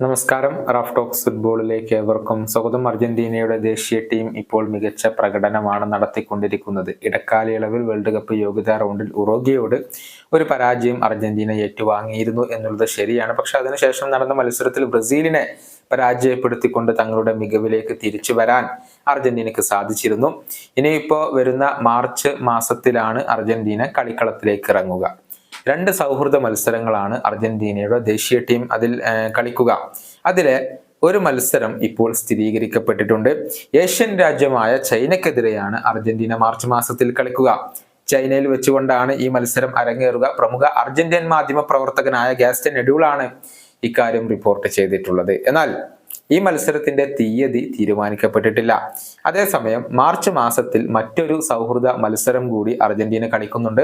നമസ്കാരം. Raf talks ഫുട്ബോളിലേക്ക് ഏവർക്കും സ്വാഗതം. അർജന്റീനയുടെ ദേശീയ ടീം ഇപ്പോൾ മികച്ച പ്രകടനമാണ് നടത്തിക്കൊണ്ടിരിക്കുന്നത്. ഇടക്കാലയളവിൽ വേൾഡ് കപ്പ് യോഗ്യതാ റൗണ്ടിൽ ഉറുഗ്വേയോട് ഒരു പരാജയം അർജന്റീന ഏറ്റുവാങ്ങിയിരുന്നു എന്നുള്ളത് ശരിയാണ്. പക്ഷെ അതിനുശേഷം നടന്ന മത്സരത്തിൽ ബ്രസീലിനെ പരാജയപ്പെടുത്തിക്കൊണ്ട് തങ്ങളുടെ മികവിലേക്ക് തിരിച്ചു വരാൻ അർജന്റീനക്ക് സാധിച്ചിരുന്നു. ഇനിയിപ്പോൾ വരുന്ന മാർച്ച് മാസത്തിലാണ് അർജന്റീന കളിക്കളത്തിലേക്ക് ഇറങ്ങുക. രണ്ട് സൗഹൃദ മത്സരങ്ങളാണ് അർജന്റീനയുടെ ദേശീയ ടീം അതിൽ കളിക്കുക. അതിലെ ഒരു മത്സരം ഇപ്പോൾ സ്ഥിരീകരിക്കപ്പെട്ടിട്ടുണ്ട്. ഏഷ്യൻ രാജ്യമായ ചൈനക്കെതിരെയാണ് അർജന്റീന മാർച്ച് മാസത്തിൽ കളിക്കുക. ചൈനയിൽ വെച്ചുകൊണ്ടാണ് ഈ മത്സരം അരങ്ങേറുക. പ്രമുഖ അർജന്റീൻ മാധ്യമ പ്രവർത്തകനായ ഗാസ്റ്റൻ എഡ്യൂളാണ് ഇക്കാര്യം റിപ്പോർട്ട് ചെയ്തിട്ടുള്ളത്. എന്നാൽ ഈ മത്സരത്തിന്റെ തീയതി തീരുമാനിക്കപ്പെട്ടിട്ടില്ല. അതേസമയം മാർച്ച് മാസത്തിൽ മറ്റൊരു സൗഹൃദ മത്സരം കൂടി അർജന്റീന കളിക്കുന്നുണ്ട്.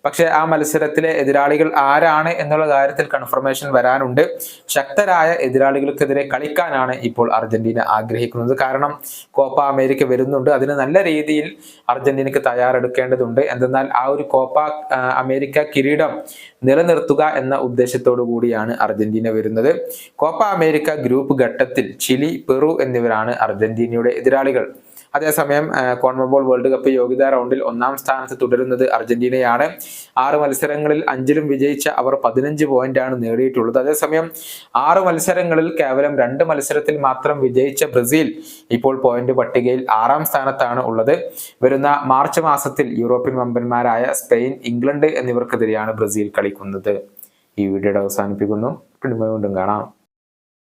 പക്ഷെ ആ മത്സരത്തിലെ എതിരാളികൾ ആരാണ് എന്നുള്ള കാര്യത്തിൽ കൺഫർമേഷൻ വരാനുണ്ട്. ശക്തരായ എതിരാളികൾക്കെതിരെ കളിക്കാനാണ് ഇപ്പോൾ അർജന്റീന ആഗ്രഹിക്കുന്നത്. കാരണം കോപ്പ അമേരിക്ക വരുന്നുണ്ട്. അതിന് നല്ല രീതിയിൽ അർജന്റീനക്ക് തയ്യാറെടുക്കേണ്ടതുണ്ട്. എന്തെന്നാൽ ആ ഒരു കോപ്പ അമേരിക്ക കിരീടം നിലനിർത്തുക എന്ന ഉദ്ദേശത്തോടു കൂടിയാണ് അർജന്റീന വരുന്നത്. കോപ്പ അമേരിക്ക ഗ്രൂപ്പ് ഘട്ടത്തിൽ ചിലി, പെറു എന്നിവരാണ് അർജന്റീനയുടെ എതിരാളികൾ. അതേസമയം കോൺമബോൾ വേൾഡ് കപ്പ് യോഗ്യതാ റൗണ്ടിൽ ഒന്നാം സ്ഥാനത്ത് തുടരുന്നത് അർജന്റീനയാണ്. 6 മത്സരങ്ങളിൽ 5ലും വിജയിച്ച അവർ 15 പോയിന്റാണ് നേടിയിട്ടുള്ളത്. അതേസമയം 6 മത്സരങ്ങളിൽ കേവലം 2 മത്സരത്തിൽ മാത്രം വിജയിച്ച ബ്രസീൽ ഇപ്പോൾ പോയിന്റ് പട്ടികയിൽ 6ാം സ്ഥാനത്താണ് ഉള്ളത്. വരുന്ന മാർച്ച് മാസത്തിൽ യൂറോപ്യൻ വമ്പന്മാരായ സ്പെയിൻ, ഇംഗ്ലണ്ട് എന്നിവർക്കെതിരെയാണ് ബ്രസീൽ കളിക്കുന്നത്. ഈ വീഡിയോയുടെ അവസാനിപ്പിക്കുന്നു. വീണ്ടും കാണാം.